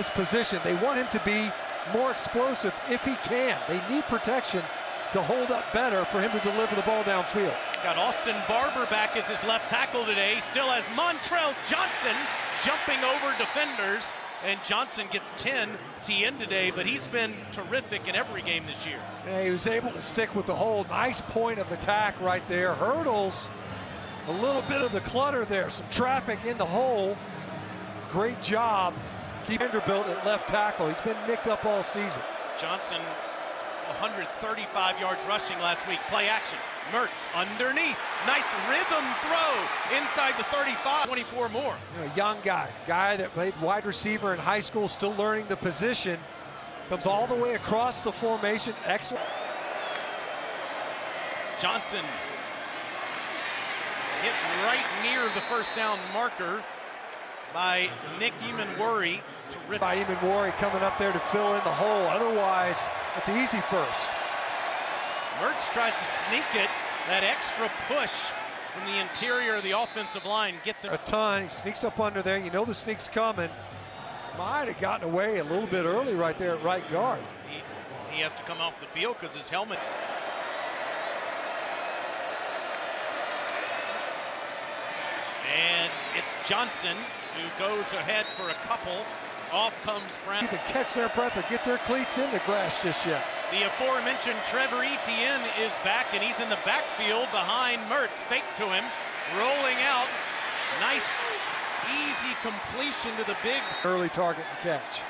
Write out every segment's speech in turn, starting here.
This position, they want him to be more explosive if he can. They need protection to hold up better for him to deliver the ball downfield. He's got Austin Barber back as his left tackle today. He still has Montrell Johnson jumping over defenders, and Johnson gets 10 TN today, but he's been terrific in every game this year. Yeah, he was able to stick with the hold. Nice point of attack right there. Hurdles a little bit of the clutter there. Some traffic in the hole. Great job. Keep Vanderbilt at left tackle. He's been nicked up all season. Johnson, 135 yards rushing last week. Play action. Mertz underneath. Nice rhythm throw inside the 35. 24 more. You know, a young guy that played wide receiver in high school, still learning the position. Comes all the way across the formation. Excellent. Johnson hit right near the first down marker by Nick Emanwari. By Emanwari coming up there to fill in the hole. Otherwise, it's easy first. Mertz tries to sneak it. That extra push from the interior of the offensive line gets him a ton. He sneaks up under there. You know the sneak's coming. Might have gotten away a little bit early right there at right guard. He has to come off the field because his helmet. And it's Johnson who goes ahead for a couple. Off comes Brown. You can catch their breath or get their cleats in the grass just yet. The aforementioned Trevor Etienne is back, and he's in the backfield behind Mertz. Fake to him, rolling out. Nice, easy completion to the big. Early target and catch.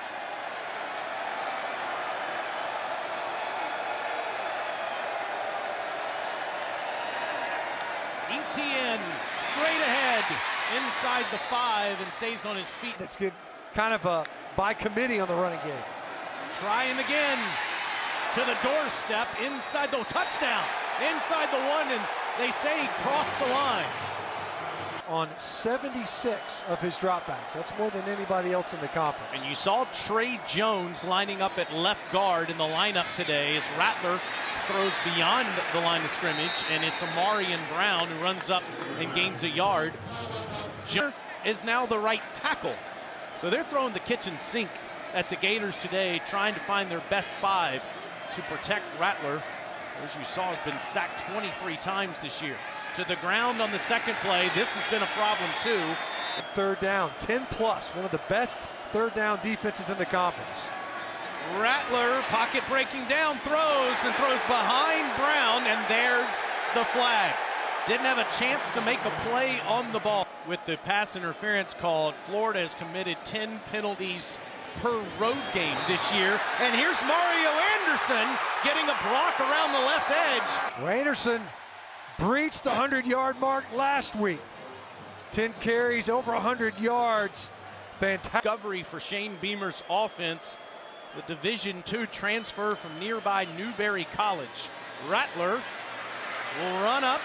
Etienne straight ahead inside the 5 and stays on his feet. That's good. Kind of a by committee on the running game. Try him again to the doorstep inside the touchdown, inside the 1, and they say he crossed the line. On 76 of his dropbacks. That's more than anybody else in the conference. And you saw Trey Jones lining up at left guard in the lineup today as Rattler throws beyond the line of scrimmage, and it's Amarian Brown who runs up and gains a yard. Junior is now the right tackle. So they're throwing the kitchen sink at the Gators today, trying to find their best 5 to protect Rattler, who, as you saw, has been sacked 23 times this year. To the ground on the second play. This has been a problem too. Third down, 10 plus, one of the best third down defenses in the conference. Rattler pocket breaking down, throws behind Brown, and there's the flag. Didn't have a chance to make a play on the ball. With the pass interference called, Florida has committed 10 penalties per road game this year. And here's Mario Anderson getting a block around the left edge. Well, Anderson breached the 100-yard mark last week. 10 carries, over 100 yards. Fantastic. Discovery for Shane Beamer's offense. The Division II transfer from nearby Newberry College. Rattler will run up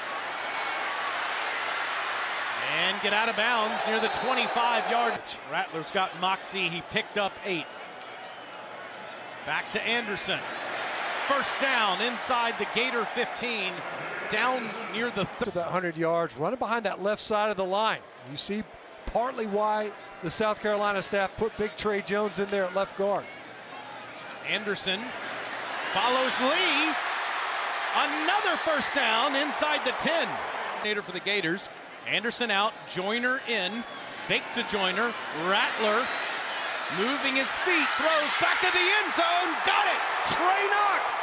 and get out of bounds near the 25-yard. Rattler's got moxie. He picked up 8. Back to Anderson. First down inside the Gator 15. Down near the to that 100 yards, running behind that left side of the line. You see partly why the South Carolina staff put big Trey Jones in there at left guard. Anderson follows Lee. Another first down inside the 10. For the Gators. Anderson out, Joyner in, fake to Joyner. Rattler moving his feet, throws back to the end zone. Got it! Trey Knox!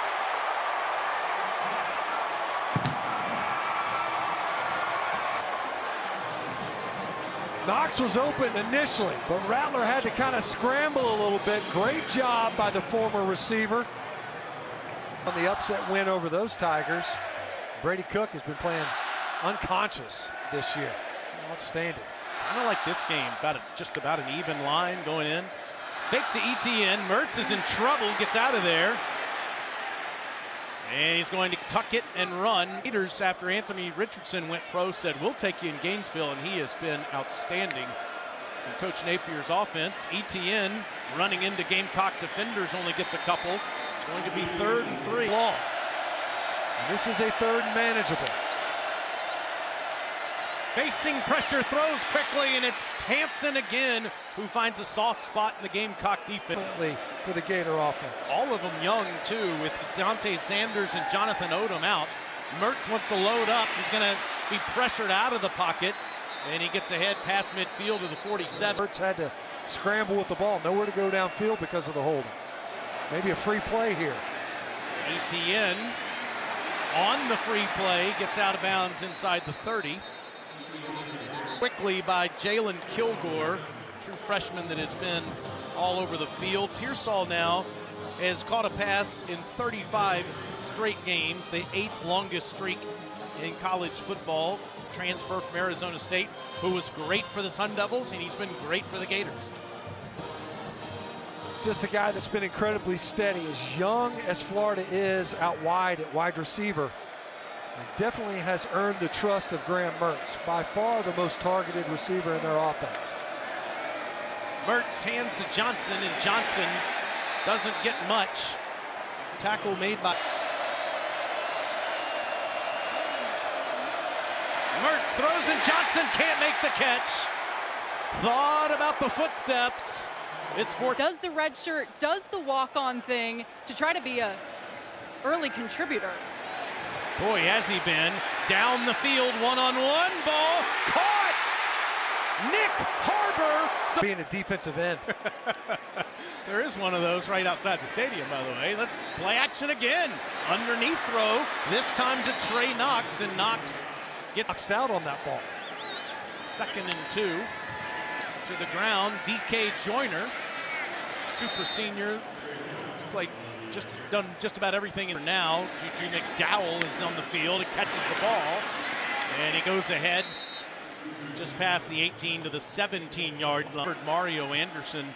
Knox was open initially, but Rattler had to kind of scramble a little bit. Great job by the former receiver. On the upset win over those Tigers, Brady Cook has been playing unconscious this year. Outstanding. Kind of like this game, just about an even line going in. Fake to Etienne. Mertz is in trouble, gets out of there. And he's going to tuck it and run. Gators, after Anthony Richardson went pro, said, we'll take you in Gainesville, and he has been outstanding in Coach Napier's offense. Etienne running into Gamecock defenders, only gets a couple. It's going to be 3rd and 3. Long. And this is a 3rd and manageable. Facing pressure, throws quickly, and it's Hansen again who finds a soft spot in the Gamecock defense. For the Gator offense. All of them young, too, with Dante Sanders and Jonathan Odom out. Mertz wants to load up. He's going to be pressured out of the pocket, and he gets ahead past midfield to the 47. Mertz had to scramble with the ball. Nowhere to go downfield because of the holding. Maybe a free play here. Etienne on the free play, gets out of bounds inside the 30. Quickly by Jalen Kilgore, true freshman that has been all over the field. Pearsall now has caught a pass in 35 straight games, the 8th longest streak in college football. Transfer from Arizona State, who was great for the Sun Devils, and he's been great for the Gators. Just a guy that's been incredibly steady, as young as Florida is out wide at wide receiver. And definitely has earned the trust of Graham Mertz, by far the most targeted receiver in their offense. Mertz hands to Johnson, and Johnson doesn't get much. Tackle made by Mertz, throws, and Johnson can't make the catch. Thought about the footsteps. It's for does the red shirt, does the walk-on thing to try to be a early contributor. Boy, has he been. Down the field, one-on-one, ball caught. Nick Harbor. Being a defensive end. There is one of those right outside the stadium, by the way. Let's play action again. Underneath throw, this time to Trey Knox, and Knox gets Knoxed out on that ball. 2nd and 2. To the ground, DK Joyner, super senior. He's played done just about everything in now. Juju McDowell is on the field and catches the ball, and he goes ahead just past the 18 to the 17-yard line. Mario Anderson,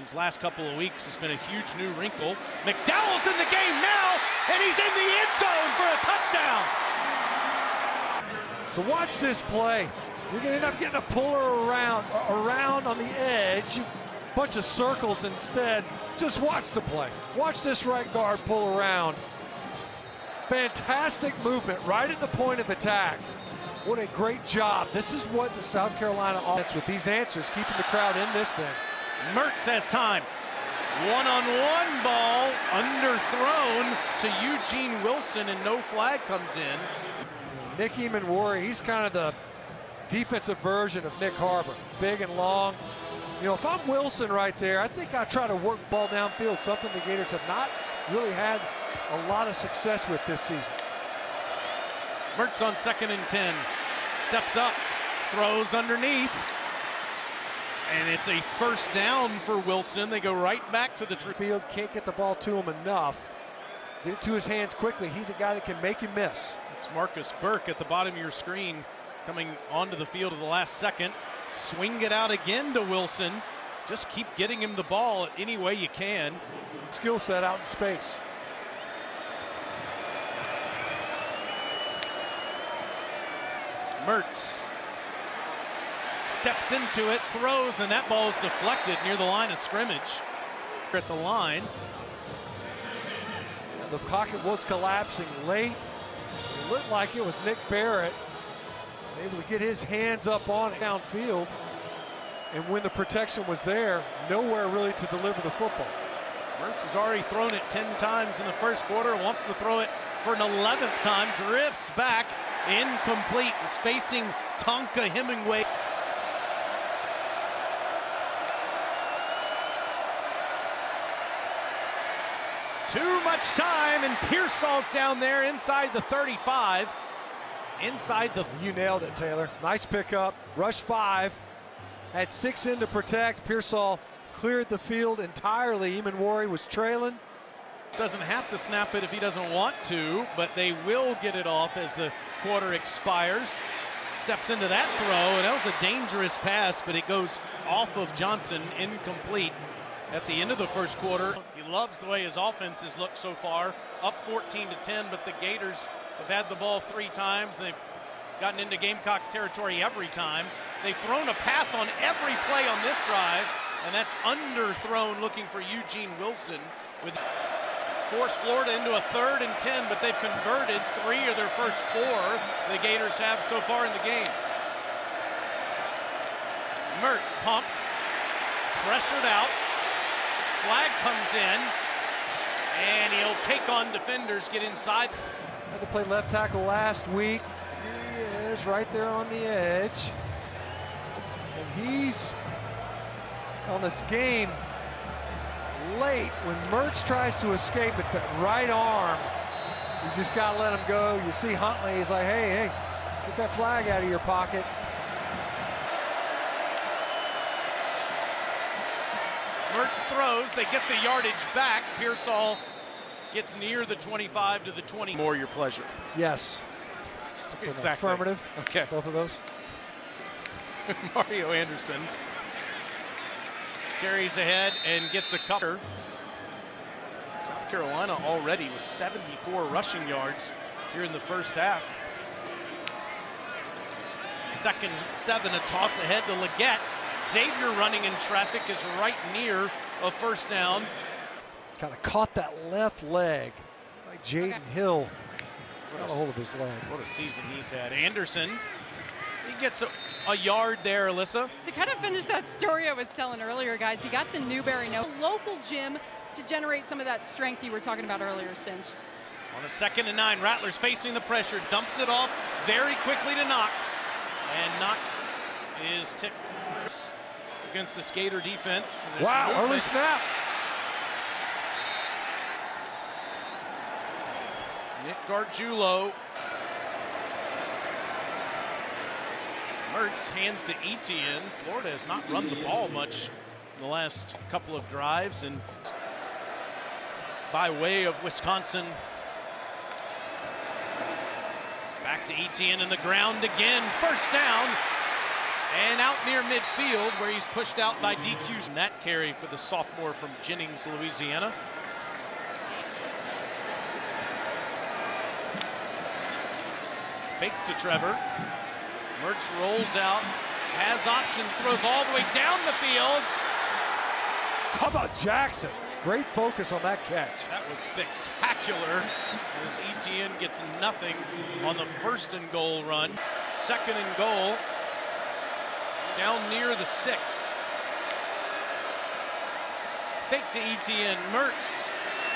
these last couple of weeks, has been a huge new wrinkle. McDowell's in the game now, and he's in the end zone for a touchdown. So watch this play. You're going to end up getting a puller around on the edge. Bunch of circles instead. Just watch the play. Watch this right guard pull around. Fantastic movement right at the point of attack. What a great job. This is what the South Carolina offense, with these answers, keeping the crowd in this thing. Mertz has time. One-on-one ball underthrown to Eugene Wilson, and no flag comes in. Nick Eamon-Worry, he's kind of the defensive version of Nick Harbor. Big and long. You know, if I'm Wilson right there, I think I try to work ball downfield, something the Gators have not really had a lot of success with this season. Mertz on 2nd and 10. Steps up, throws underneath. And it's a first down for Wilson. They go right back to the field. Can't get the ball to him enough. Get it to his hands quickly. He's a guy that can make him miss. It's Marcus Burke at the bottom of your screen, coming onto the field at the last second. Swing it out again to Wilson. Just keep getting him the ball any way you can. Skill set out in space. Mertz steps into it, throws, and that ball is deflected near the line of scrimmage. At the line. And the pocket was collapsing late. It looked like it was Nick Barrett able to get his hands up on it downfield, and when the protection was there, nowhere really to deliver the football. Mertz has already thrown it 10 times in the first quarter, wants to throw it for an 11th time, drifts back, incomplete, is facing Tonka Hemingway. Too much time, and Pearsall's down there inside the 35. Inside the... You nailed it, Taylor. Nice pickup. Rush 5. Had 6 in to protect. Pearsall cleared the field entirely. Eamon-Worry was trailing. Doesn't have to snap it if he doesn't want to, but they will get it off as the quarter expires. Steps into that throw, and that was a dangerous pass, but it goes off of Johnson, incomplete at the end of the first quarter. He loves the way his offense has looked so far. Up 14-10, but the Gators have had the ball 3 times. They've gotten into Gamecocks territory every time. They've thrown a pass on every play on this drive, and that's underthrown, looking for Eugene Wilson, with forced Florida into a 3rd and 10, but they've converted 3 of their first 4 the Gators have so far in the game. Mertz pumps, pressured out, flag comes in, and he'll take on defenders, get inside. Had to play left tackle last week. Here he is right there on the edge. And he's on this game late. When Mertz tries to escape, it's that right arm. You just got to let him go. You see Huntley, he's like, hey, get that flag out of your pocket. Mertz throws, they get the yardage back. Pearsall gets near the 25 to the 20. More your pleasure. Yes. It's an affirmative. Okay. Both of those. Mario Anderson carries ahead and gets a cover. South Carolina already with 74 rushing yards here in the first half. Second 7, a toss ahead to Leggett. Xavier running in traffic is right near a first down. Kind of caught that left leg. Like Jaden Hill got a hold of his leg. What a season he's had. Anderson, he gets a yard there, Alyssa. To kind of finish that story I was telling earlier, guys, he got to Newberry, a local gym, to generate some of that strength you were talking about earlier, Stinch. On a 2nd and 9, Rattler's facing the pressure, dumps it off very quickly to Knox. And Knox is tipped against the Skater defense. Wow, early snap. Nick Gargiulo. Mertz hands to Etienne. Florida has not run the ball much in the last couple of drives, and by way of Wisconsin. Back to Etienne in the ground again. First down. And out near midfield where he's pushed out by DQs. And that carry for the sophomore from Jennings, Louisiana. Fake to Trevor. Mertz rolls out, has options, throws all the way down the field. How about Jackson? Great focus on that catch. That was spectacular as Etienne gets nothing on the 1st and goal run. 2nd and goal. Down near the 6. Fake to Etienne. Mertz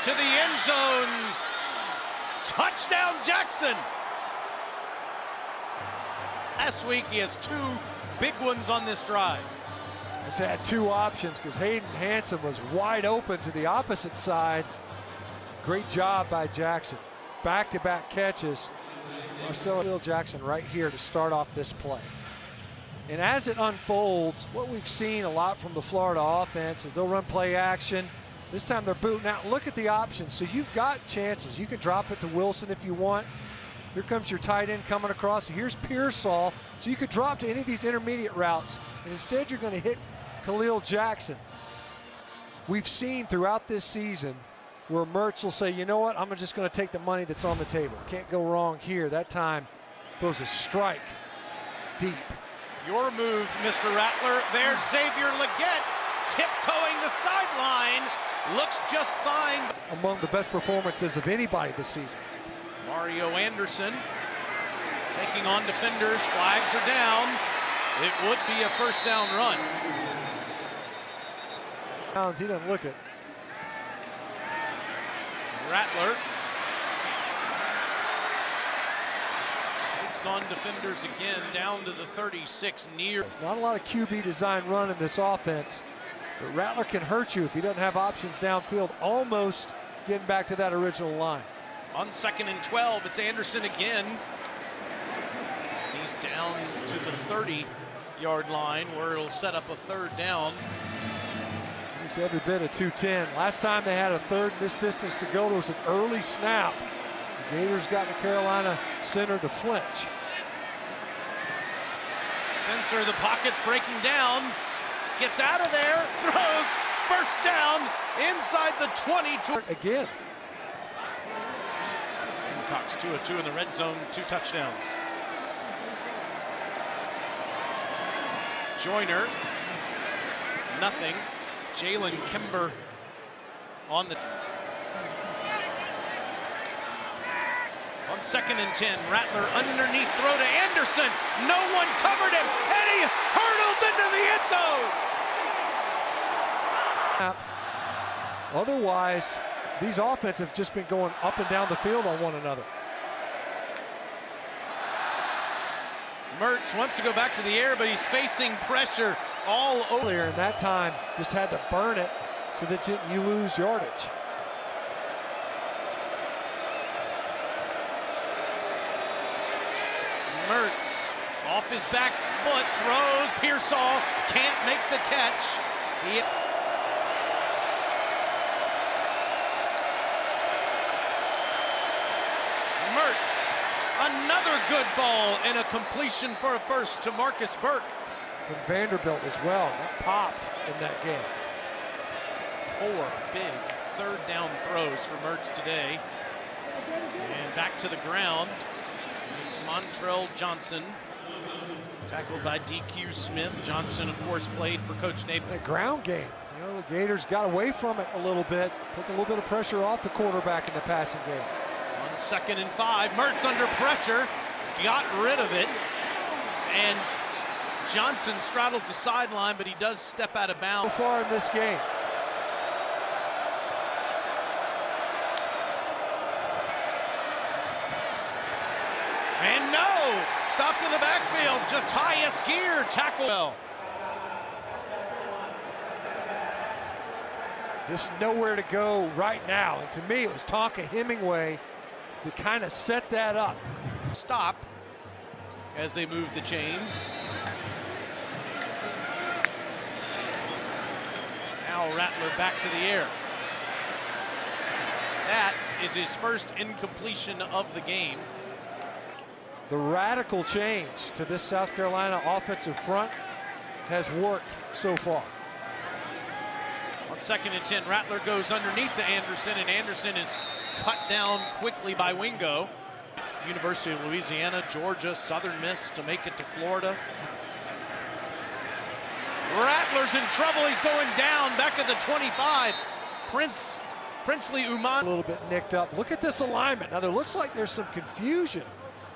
to the end zone. Touchdown Jackson. Last week he has 2 big ones on this drive. He's had 2 options because Hayden Hanson was wide open to the opposite side. Great job by Jackson. Back-to-back catches. Marcelo Jackson right here to start off this play. And as it unfolds, what we've seen a lot from the Florida offense is they'll run play action. This time they're booting out. Look at the options. So you've got chances. You can drop it to Wilson if you want. Here comes your tight end coming across. Here's Pearsall. So you could drop to any of these intermediate routes. And instead you're going to hit Khalil Jackson. We've seen throughout this season where Mertz will say, you know what, I'm just going to take the money that's on the table. Can't go wrong here. That time throws a strike deep. Your move, Mr. Rattler. There's Xavier Leggett tiptoeing the sideline. Looks just fine. Among the best performances of anybody this season. Mario Anderson taking on defenders. Flags are down. It would be a first down run. He doesn't look it. Rattler takes on defenders again, down to the 36 near. There's not a lot of QB design run in this offense, but Rattler can hurt you if he doesn't have options downfield, almost getting back to that original line. On 2nd and 12, it's Anderson again. He's down to the 30-yard line where it'll set up a 3rd down. It's every bit of 210. Last time they had a 3rd this distance to go, there was an early snap. The Gators got the Carolina center to flinch. Spencer, the pocket's breaking down. Gets out of there, throws, first down, inside the 20. Again. Cox 2 of 2 in the red zone, 2 touchdowns. Joyner, nothing. Jalen Kimber on the. On 2nd and 10, Rattler underneath throw to Anderson. No one covered him, and he hurdles throws into the end zone. Otherwise, these offenses have just been going up and down the field on one another. Mertz wants to go back to the air, but he's facing pressure all over. Earlier in that time, just had to burn it so that you lose yardage. Mertz off his back foot, throws, Pearsall can't make the catch. Mertz, another good ball and a completion for a first to Marcus Burke. From Vanderbilt as well, that popped in that game. 4 big third down throws for Mertz today. And back to the ground. It's Montrell Johnson, tackled by DQ Smith. Johnson, of course, played for Coach Nate. The ground game, you know, the Gators got away from it a little bit, took a little bit of pressure off the quarterback in the passing game. On 2nd and 5, Mertz under pressure, got rid of it, and Johnson straddles the sideline, but he does step out of bounds. So far in this game. And no, stopped in the backfield. Jatius Gear tackle. Well. Just nowhere to go right now. And to me, it was Tonka Hemingway that kind of set that up. Stop as they move the chains. Now Rattler back to the air. That is his first incompletion of the game. The radical change to this South Carolina offensive front has worked so far. On 2nd and 10, Rattler goes underneath to Anderson, and Anderson is cut down quickly by Wingo. University of Louisiana, Georgia, Southern Miss to make it to Florida. Rattler's in trouble. He's going down back at the 25. Princely Uman. A little bit nicked up. Look at this alignment. Now, there looks like there's some confusion.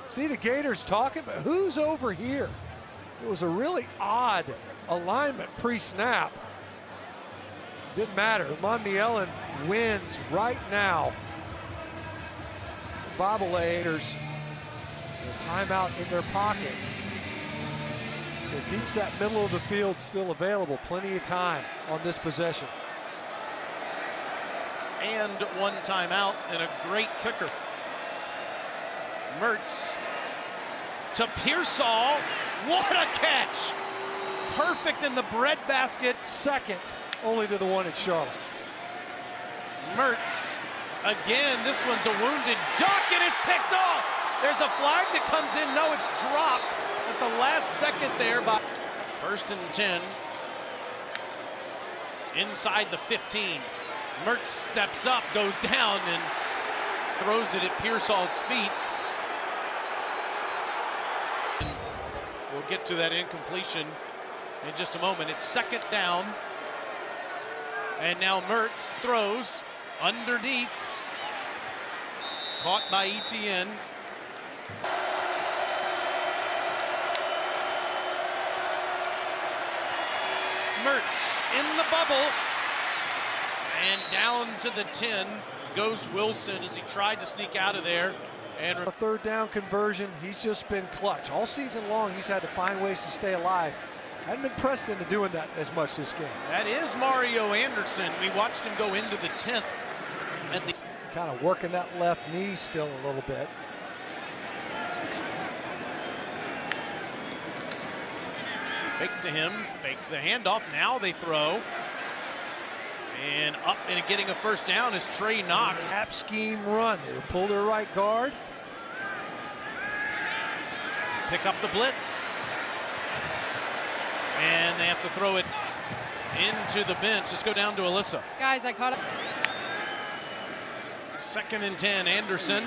See the Gators talking, but who's over here? It was a really odd alignment pre-snap. Didn't matter. Monmielen wins right now. Bobbleheaders, a timeout in their pocket. So it keeps that middle of the field still available. Plenty of time on this possession. And 1 timeout and a great kicker. Mertz to Pearsall. What a catch! Perfect in the breadbasket. Second only to the one at Charlotte. Mertz again. This one's a wounded duck, and it's picked off. There's a flag that comes in. No, it's dropped at the last second there. By 1st and 10. Inside the 15. Mertz steps up, goes down, and throws it at Pearsall's feet. We'll get to that incompletion in just a moment. It's 2nd down. And now Mertz throws underneath. Caught by Etienne. Mertz in the bubble. And down to the 10 goes Wilson as he tried to sneak out of there. And a 3rd down conversion, he's just been clutch. All season long, he's had to find ways to stay alive. Hadn't been pressed into doing that as much this game. That is Mario Anderson. We watched him go into the 10th. At the kind of working that left knee still a little bit. Fake to him, fake the handoff. Now they throw. And up and getting a 1st down is Trey Knox. Snap scheme run. They pull their right guard. Pick up the blitz. And they have to throw it into the bench. Let's go down to Alyssa. Guys, I caught up. 2nd and 10, Anderson.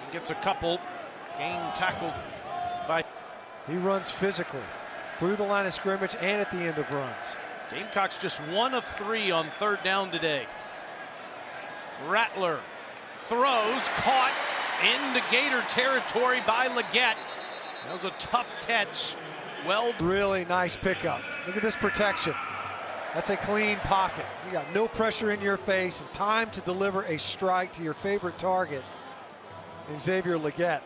He gets a couple. Game tackled by. He runs physically through the line of scrimmage and at the end of runs. Gamecocks just 1 of 3 on 3rd down today. Rattler throws, caught into Gator territory by Leggett. That was a tough catch. Well, really nice pickup. Look at this protection. That's a clean pocket. You got no pressure in your face and time to deliver a strike to your favorite target. And Xavier Leggett.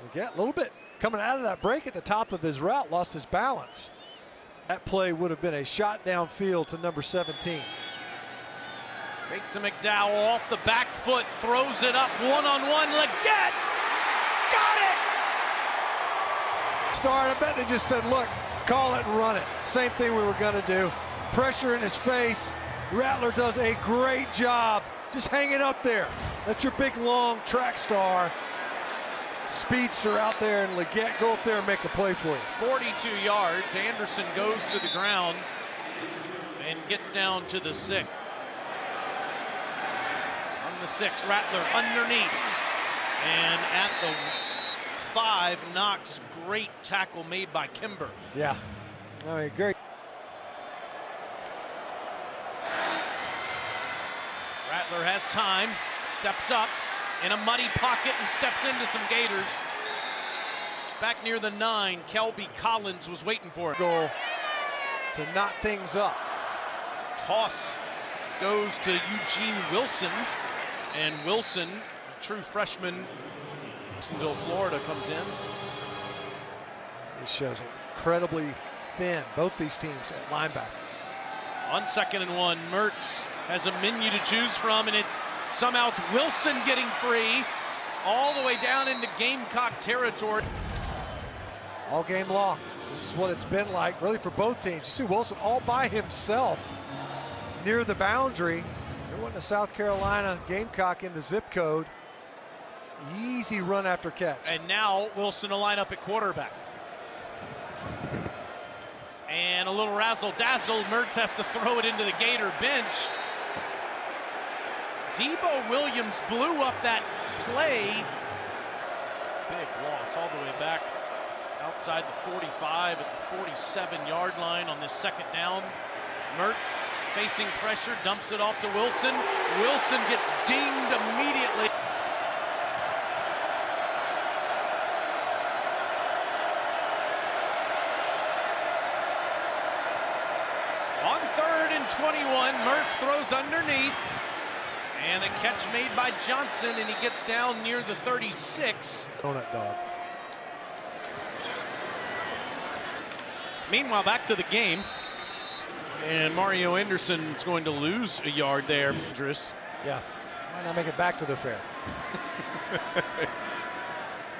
Leggett, a little bit coming out of that break at the top of his route, lost his balance. That play would have been a shot downfield to number 17. Fake to McDowell off the back foot, throws it up one-on-one. Leggett got it! Start, I bet they just said, look, call it and run it. Same thing we were gonna do. Pressure in his face. Rattler does a great job just hanging up there. That's your big, long track star. Speedster out there, and Leggett go up there and make a play for you. 42 yards. Anderson goes to the ground and gets down to the 6. On the 6, Rattler underneath. And at the 5, Knox, great tackle made by Kimber. Yeah, I mean, great. Rattler has time, steps up in a muddy pocket and steps into some Gators. Back near the 9, Kelby Collins was waiting for it. Goal to knot things up. Toss goes to Eugene Wilson, and Wilson, a true freshman, Jacksonville, Florida, comes in. This shows incredibly thin, both these teams at linebacker. On 2nd and 1, Mertz has a menu to choose from, and somehow it's Wilson getting free all the way down into Gamecock territory. All game long. This is what it's been like really for both teams. You see Wilson all by himself near the boundary. There wasn't a South Carolina Gamecock in the zip code. Easy run after catch. And now Wilson will line up at quarterback. And a little razzle-dazzle. Mertz has to throw it into the Gator bench. Debo Williams blew up that play. It's a big loss all the way back outside the 45 at the 47-yard line on this 2nd down. Mertz facing pressure, dumps it off to Wilson. Wilson gets dinged immediately. On 3rd and 21, Mertz throws underneath. And the catch made by Johnson, and he gets down near the 36. Donut dog. Meanwhile, back to the game. And Mario Anderson is going to lose a yard there. Dangerous. Yeah, might not make it back to the fair.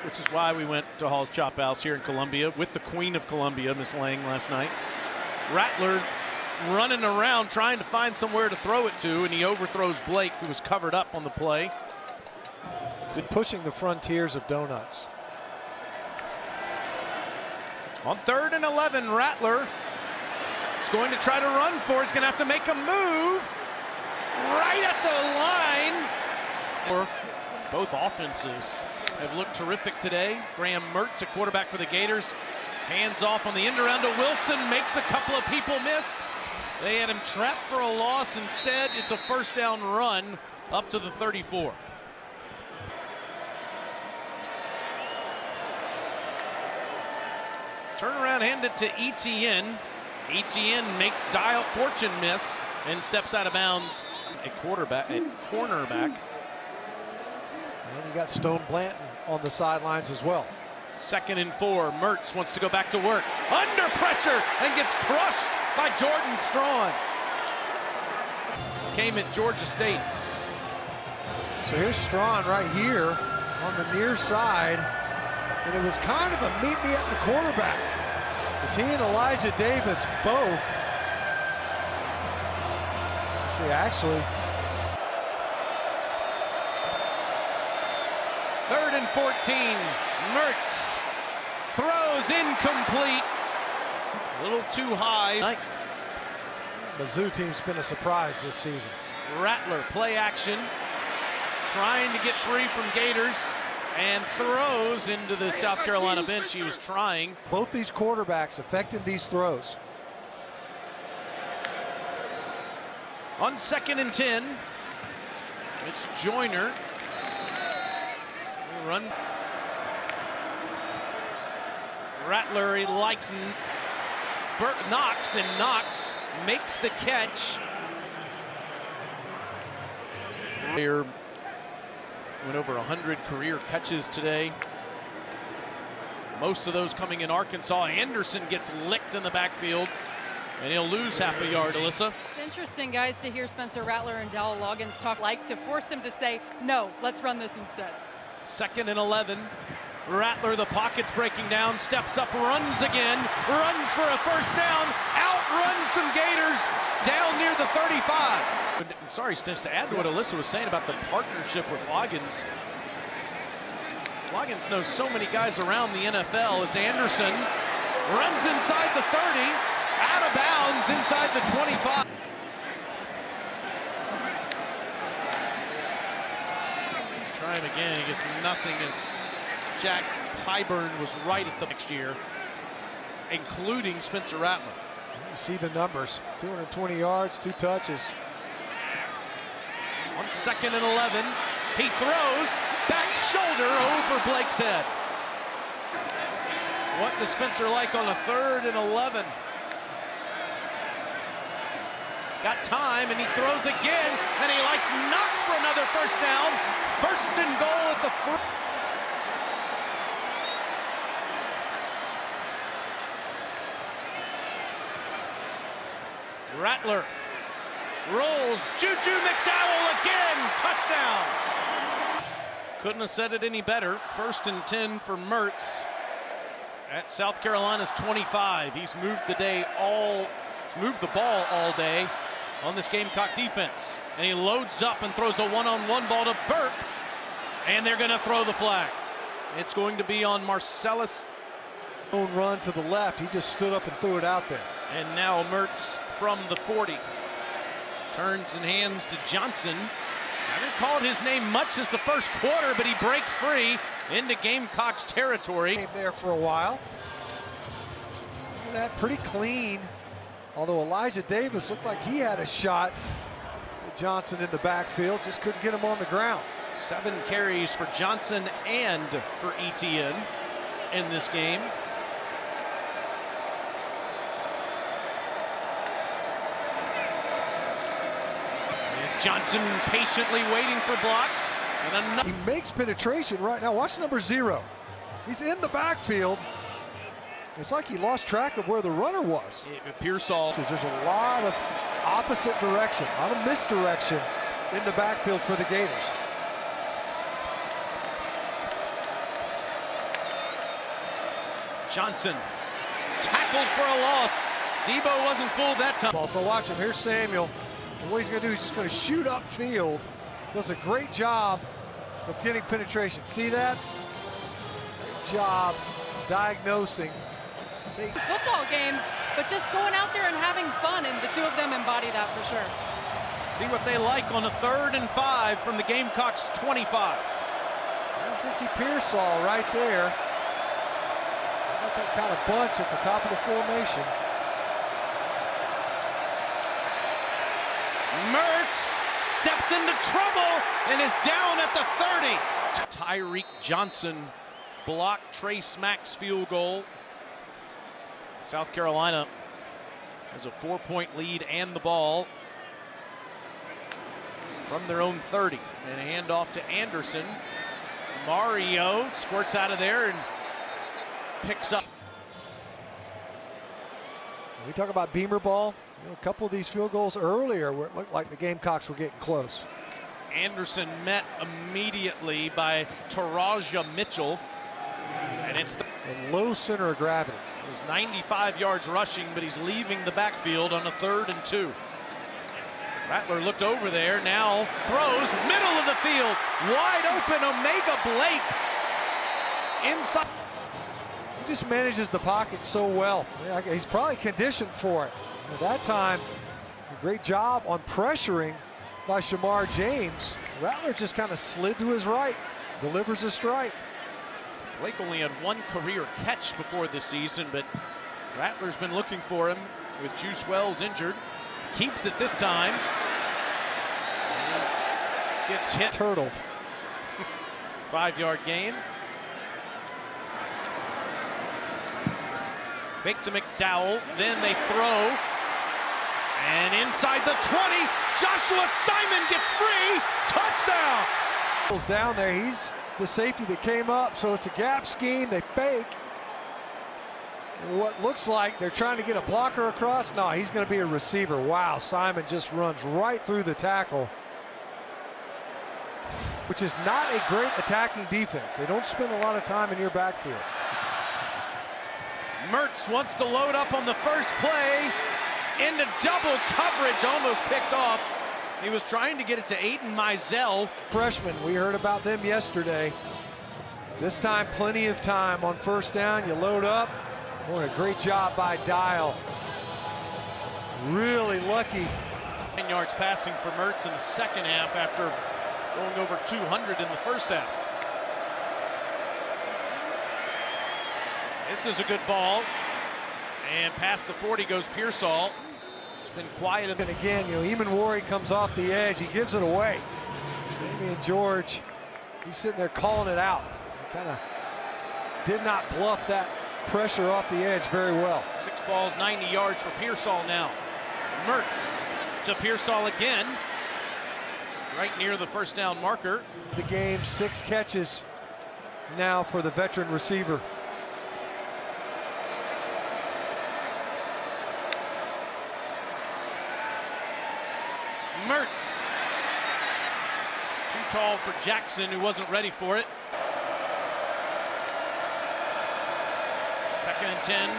Which is why we went to Hall's Chop House here in Columbia with the Queen of Columbia, Miss Lang, last night. Rattler running around trying to find somewhere to throw it to, and he overthrows Blake, who was covered up on the play. Been pushing the frontiers of donuts. On 3rd and 11, Rattler is going to try to run for it. He's going to have to make a move right at the line. Both offenses have looked terrific today. Graham Mertz, a quarterback for the Gators, hands off on the end around to Wilson, makes a couple of people miss. They had him trapped for a loss. Instead, it's a 1st down run up to the 34. Turn around, hand it to Etienne. Etienne makes Dial Fortune miss and steps out of bounds. A cornerback. And you got Stone Blanton on the sidelines as well. 2nd and 4. Mertz wants to go back to work. Under pressure and gets crushed by Jordan Strawn. Came at Georgia State. So here's Strawn right here on the near side. And it was kind of a meet me at the quarterback. Because he and Elijah Davis both. See, actually. 3rd and 14. Mertz throws incomplete. A little too high. Mizzou team's been a surprise this season. Rattler, play action. Trying to get free from Gators. And throws into the South Carolina bench. He was trying. Both these quarterbacks affecting these throws. On 2nd and 10, it's Joyner. Run. Rattler, he likes Knox, and Knox makes the catch. Player went over 100 career catches today. Most of those coming in Arkansas. Anderson gets licked in the backfield, and he'll lose half a yard, Alyssa. It's interesting, guys, to hear Spencer Rattler and Dowell Loggins talk to force him to say, no, let's run this instead. 2nd and 11. Rattler, the pocket's breaking down, steps up, runs again, runs for a first down, outruns some Gators down near the 35. Sorry, Stinch, to add to what Alyssa was saying about the partnership with Loggins. Loggins knows so many guys around the NFL as Anderson runs inside the 30, out of bounds inside the 25. Try him again, he gets nothing as Jack Pyburn was right at the next year, including Spencer Rattler. You see the numbers, 220 yards, 2 touches. On 2nd and 11, he throws, back shoulder over Blake's head. What does Spencer like on a 3rd and 11? He's got time, and he throws again, and he likes Knox for another first down. 1st and goal at the 3. Rattler rolls, Juju McDowell again, touchdown. Couldn't have said it any better. 1st and 10 for Mertz at South Carolina's 25. He's moved the ball all day on this Gamecock defense. And he loads up and throws a one-on-one ball to Burke. And they're gonna throw the flag. It's going to be on Marcellus. Own run to the left, he just stood up and threw it out there. And now Mertz from the 40. Turns and hands to Johnson. Haven't called his name much since the 1st quarter, but he breaks free into Gamecocks territory. Came there for a while. Look at that, pretty clean. Although Elijah Davis looked like he had a shot. Johnson in the backfield, just couldn't get him on the ground. 7 carries for Johnson and for Etienne in this game. Johnson patiently waiting for blocks. And he makes penetration right now. Watch number 0. He's in the backfield. It's like he lost track of where the runner was. Pearsall. There's a lot of opposite direction, a lot of misdirection in the backfield for the Gators. Johnson tackled for a loss. Debo wasn't fooled that time. Also watch him. Here's Samuel. And what he's going to do is just going to shoot upfield. Does a great job of getting penetration. See that? Great job diagnosing. See? Football games, but just going out there and having fun, and the two of them embody that for sure. See what they like on a 3rd and 5 from the Gamecocks 25. There's Ricky Pearsall right there. Got that kind of bunch at the top of the formation. Mertz steps into trouble and is down at the 30. Tyreek Johnson blocked Trace Mack's field goal. South Carolina has a 4-point lead and the ball from their own 30. And a handoff to Anderson. Mario squirts out of there and picks up. We talk about Beamer ball. You know, a couple of these field goals earlier where it looked like the Gamecocks were getting close. Anderson met immediately by Taraja Mitchell, and it's the low center of gravity. It was 95 yards rushing, but he's leaving the backfield on a 3rd and 2. Rattler looked over there, now throws, middle of the field, wide open, Omega Blake inside. He just manages the pocket so well. Yeah, he's probably conditioned for it. At that time, a great job on pressuring by Shamar James. Rattler just kind of slid to his right, delivers a strike. Blake only had 1 career catch before this season, but Rattler's been looking for him with Juice Wells injured. Keeps it this time. And gets hit. Turtled. 5-yard gain. Fake to McDowell, then they throw. And inside the 20, Joshua Simon gets free. Touchdown! Down there, he's the safety that came up, so it's a gap scheme. They fake. And what looks like they're trying to get a blocker across. No, he's going to be a receiver. Wow, Simon just runs right through the tackle, which is not a great attacking defense. They don't spend a lot of time in your backfield. Mertz wants to load up on the first play. Into double coverage, almost picked off. He was trying to get it to Aiden Mizell. Freshman, we heard about them yesterday. This time, plenty of time on first down. You load up. Boy, a great job by Dial. Really lucky. 10 yards passing for Mertz in the second half after going over 200 in the first half. This is a good ball. And past the 40 goes Pearsall. It's been quiet. And again, you know, Eamon Wari comes off the edge. He gives it away. Damian George, he's sitting there calling it out. He kind of did not bluff that pressure off the edge very well. 6 balls, 90 yards for Pearsall now. Mertz to Pearsall again. Right near the first down marker. The game, 6 catches now for the veteran receiver. Mertz. Too tall for Jackson, who wasn't ready for it. 2nd and 10.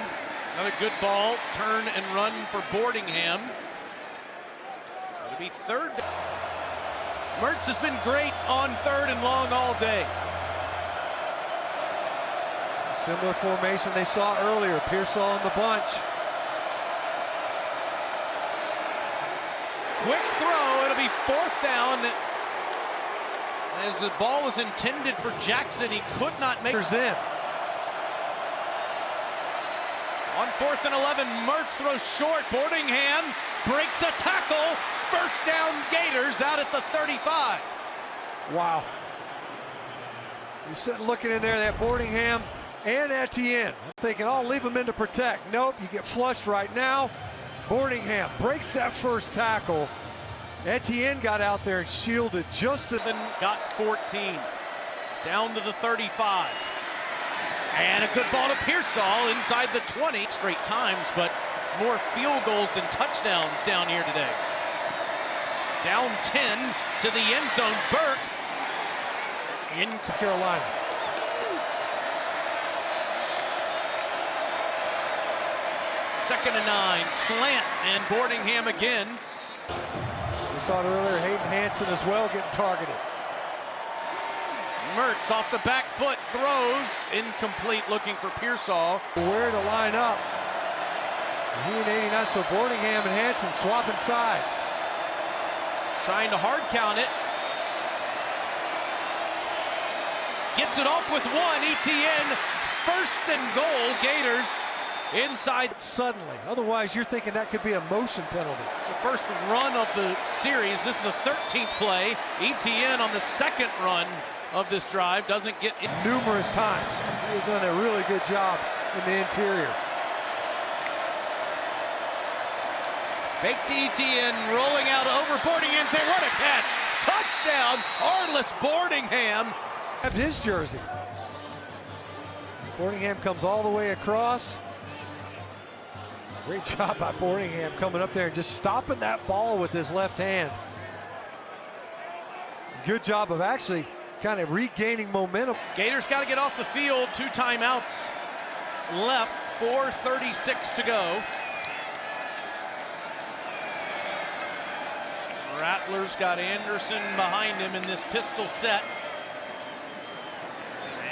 Another good ball. Turn and run for Boardingham. It'll be 3rd. Mertz has been great on 3rd and long all day. Similar formation they saw earlier. Pearsall in the bunch. Quick throw, it'll be 4th down. As the ball was intended for Jackson, he could not make it. In. On 4th and 11, Mertz throws short. Boardingham breaks a tackle. First down, Gators out at the 35. Wow. You're sitting looking in there, that Boardingham and Etienne. I'm thinking, I'll leave them in to protect. Nope, you get flushed right now. Boardingham breaks that first tackle. Etienne got out there and shielded just to... Got 14. Down to the 35. And a good ball to Pearsall inside the 20. Straight times, but more field goals than touchdowns down here today. Down 10 to the end zone. Burke in Carolina. Second and 9, slant, and Boardingham again. We saw it earlier, Hayden Hansen as well getting targeted. Mertz off the back foot, throws, incomplete, looking for Pearsall. Where to line up. He and 89, so Boardingham and Hansen swapping sides. Trying to hard count it. Gets it off with 1, Etienne, 1st and goal, Gators. Inside Suddenly. Otherwise, you're thinking that could be a motion penalty. It's the first run of the series. This is the 13th play. Etienne on the 2nd run of this drive doesn't get in. Numerous times. He has done a really good job in the interior. Fake to Etienne, rolling out over Boardingham. Say, what a catch! Touchdown, Arliss Boardingham. Have his jersey. Boardingham comes all the way across. Great job by Boardingham coming up there and just stopping that ball with his left hand. Good job of actually kind of regaining momentum. Gators got to get off the field. 2 timeouts left, 4:36 to go. Rattlers got Anderson behind him in this pistol set.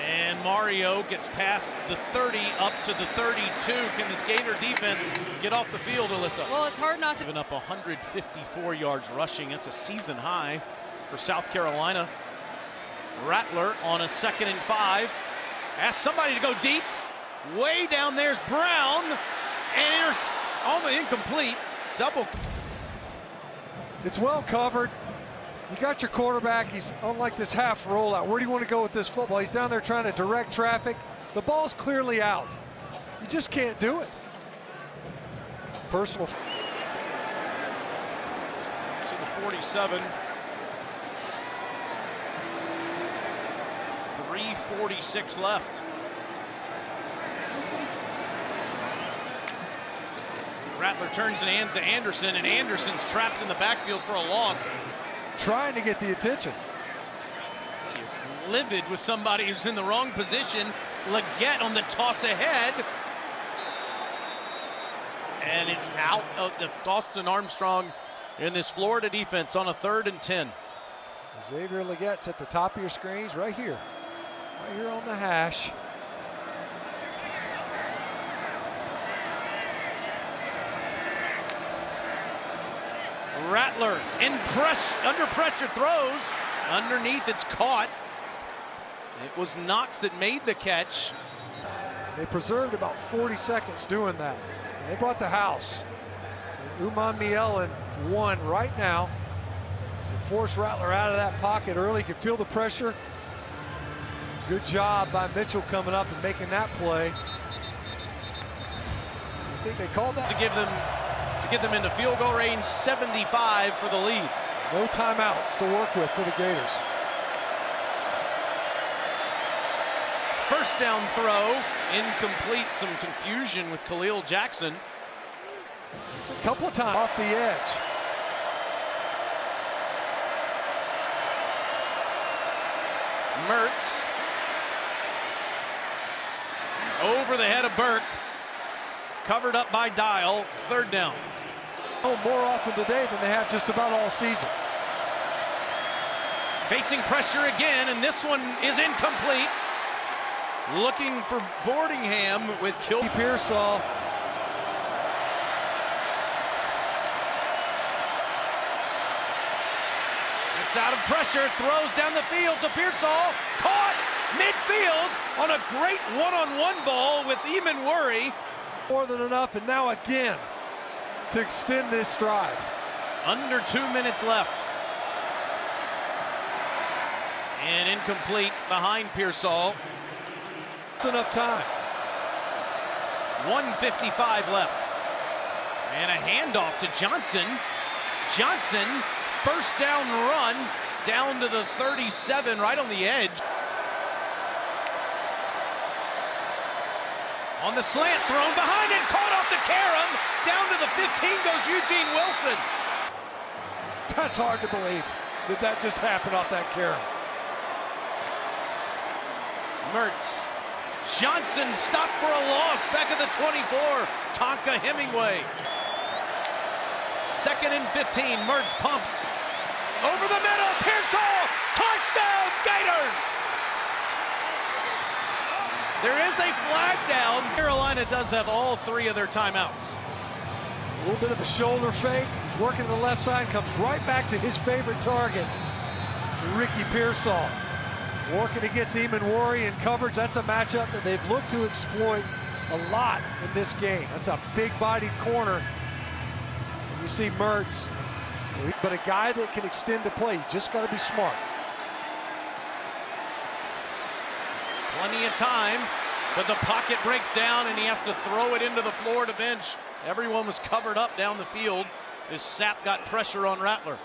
And Mario gets past the 30 up to the 32. Can this Gator defense get off the field, Alyssa? Well, it's hard not to. Giving up 154 yards rushing. It's a season high for South Carolina. Rattler on a 2nd and 5. Asks somebody to go deep. Way down there's Brown. And it's almost incomplete. Double. It's well covered. You got your quarterback. He's unlike this half rollout. Where do you want to go with this football? He's down there trying to direct traffic. The ball's clearly out. You just can't do it. personal. To the 47. 3:46 left. Rattler turns and hands to Anderson, and Anderson's trapped in the backfield for a loss. Trying to get the attention. He is livid with somebody who's in the wrong position. Leggett on the toss ahead. And it's out of the Austin Armstrong in this Florida defense on a 3rd and 10. Xavier Leggett's at the top of your screens right here on the hash. Rattler under pressure throws. Underneath, it's caught. It was Knox that made the catch. They preserved about 40 seconds doing that. And they brought the house. Uman Mielen won right now. And forced Rattler out of that pocket early. Could feel the pressure. Good job by Mitchell coming up and making that play. I think they called that to get them into field goal range. 75 for the lead. No timeouts to work with for the Gators. First down throw, incomplete. Some confusion with Khalil Jackson. It's a couple of times off the edge. Mertz over the head of Burke. Covered up by Dial. 3rd down. Oh, more often today than they have just about all season. Facing pressure again, and this one is incomplete. Looking for Boardingham with Pearsall. It's out of pressure, throws down the field to Pearsall. Caught midfield on a great one-on-one ball with Eamon Worry. More than enough, and now again to extend this drive. Under 2 minutes left. And incomplete behind Pearsall. It's enough time. 1:55 left. And a handoff to Johnson. Johnson, first down run down to the 37, right on the edge. On the slant, thrown behind it, caught off the carom. Down to the 15 goes Eugene Wilson. That's hard to believe that just happened off that carom. Mertz. Johnson stopped for a loss back at the 24. Tonka Hemingway. 2nd and 15. Mertz pumps. Over the middle. Pearsall. Touchdown Gators. There is a flag down. Carolina does have all 3 of their timeouts. A little bit of a shoulder fake. He's working to the left side. Comes right back to his favorite target, Ricky Pearsall. Working against Eamon Worry in coverage. That's a matchup that they've looked to exploit a lot in this game. That's a big-bodied corner. You see Mertz, but a guy that can extend the play. You just got to be smart. Plenty of time, but the pocket breaks down and he has to throw it into the Florida bench. Everyone was covered up down the field as Sapp got pressure on Rattler.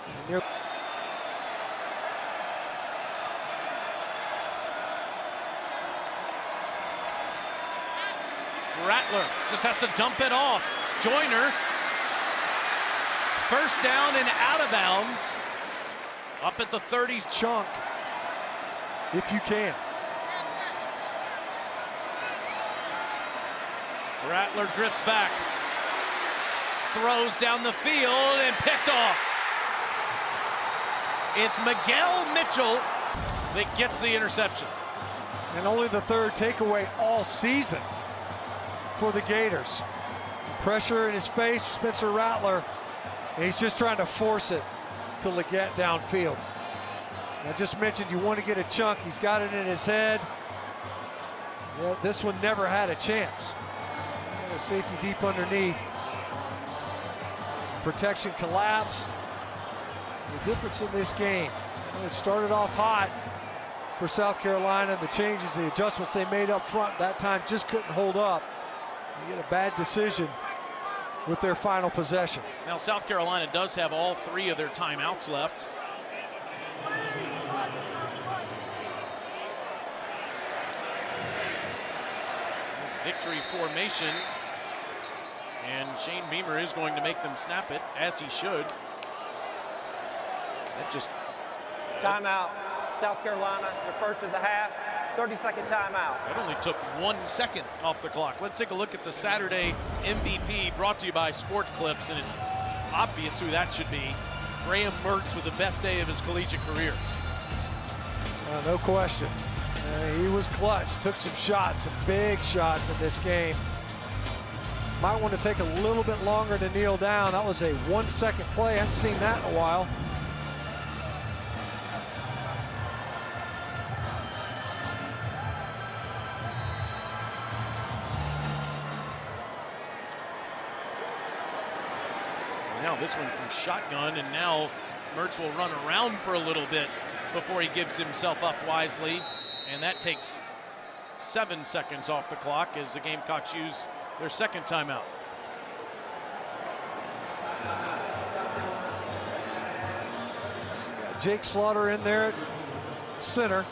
Rattler just has to dump it off. Joyner. First down and out of bounds. Up at the 30s. Chunk, if you can. Rattler drifts back. Throws down the field and picked off. It's Miguel Mitchell that gets the interception. And only the 3rd takeaway all season for the Gators. Pressure in his face, Spencer Rattler, and he's just trying to force it to Leggett downfield. I just mentioned you want to get a chunk. He's got it in his head. Yeah, this one never had a chance. And a safety deep underneath. Protection collapsed. The difference in this game, it started off hot for South Carolina. The changes, the adjustments they made up front that time just couldn't hold up. You get a bad decision with their final possession. Now South Carolina does have all 3 of their timeouts left. Victory formation, and Shane Beamer is going to make them snap it, as he should. That just Timeout, South Carolina, the first of the half, 30-second timeout. that only took 1 second off the clock. Let's take a look at the Saturday MVP brought to you by Sports Clips, and it's obvious who that should be. Graham Mertz with the best day of his collegiate career. No question. He was clutch, took some shots, some big shots in this game. Might want to take a little bit longer to kneel down. That was a 1 second play. I haven't seen that in a while. Now this one from shotgun, and now Mertz will run around for a little bit before he gives himself up wisely. And that takes 7 seconds off the clock as the Gamecocks use their second timeout. Jake Slaughter in there at center.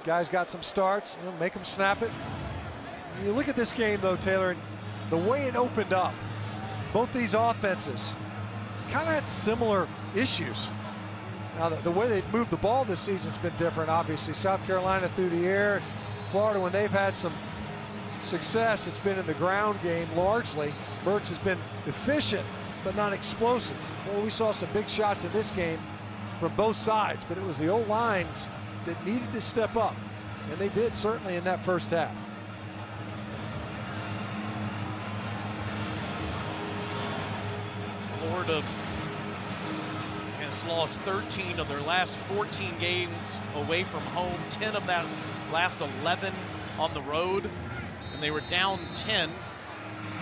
Guys got some starts, make them snap it. You look at this game though, Taylor, and the way it opened up, both these offenses kind of had similar issues. Now, the way they've moved the ball this season's been different, obviously. South Carolina through the air. Florida, when they've had some success, it's been in the ground game largely. Mertz has been efficient, but not explosive. Well, we saw some big shots in this game from both sides, but it was the old lines that needed to step up, and they did certainly in that first half. Florida has lost 13 of their last 14 games away from home, 10 of that last 11 on the road, and they were down 10,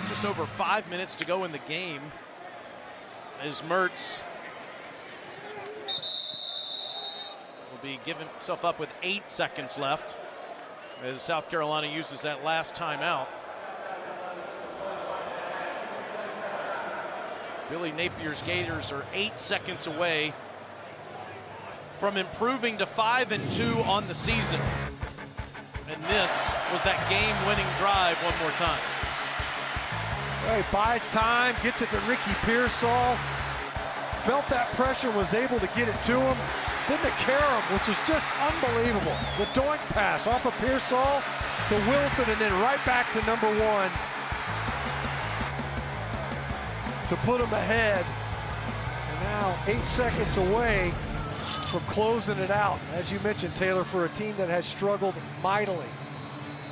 just over 5 minutes to go in the game, as Mertz will be giving himself up with 8 seconds left as South Carolina uses that last timeout. Billy Napier's Gators are 8 seconds away from improving to 5-2 on the season. And this was that game-winning drive one more time. Well, he buys time, gets it to Ricky Pearsall. Felt that pressure, was able to get it to him. Then the carom, which is just unbelievable. The doink pass off of Pearsall to Wilson, and then right back to number 1. To put him ahead, and now 8 seconds away from closing it out. As you mentioned, Taylor, for a team that has struggled mightily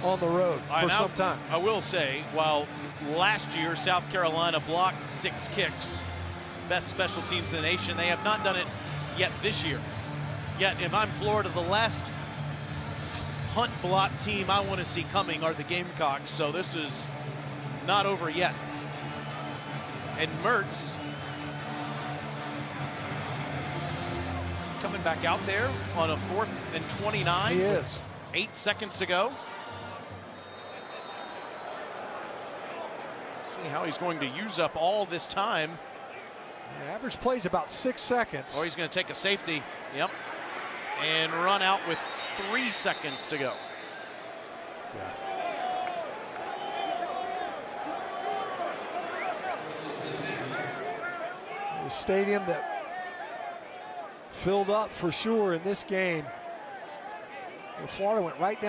on the road for some time. I will say, while last year South Carolina blocked 6 kicks, best special teams in the nation, they have not done it yet this year. Yet, if I'm Florida, the last punt block team I want to see coming are the Gamecocks, so this is not over yet. And Mertz, is he coming back out there on a 4th and 29? He is. 8 seconds to go. Let's see how he's going to use up all this time. The average play is about 6 seconds. Or he's going to take a safety. Yep. And run out with 3 seconds to go. The stadium that filled up for sure in this game. Florida went right down.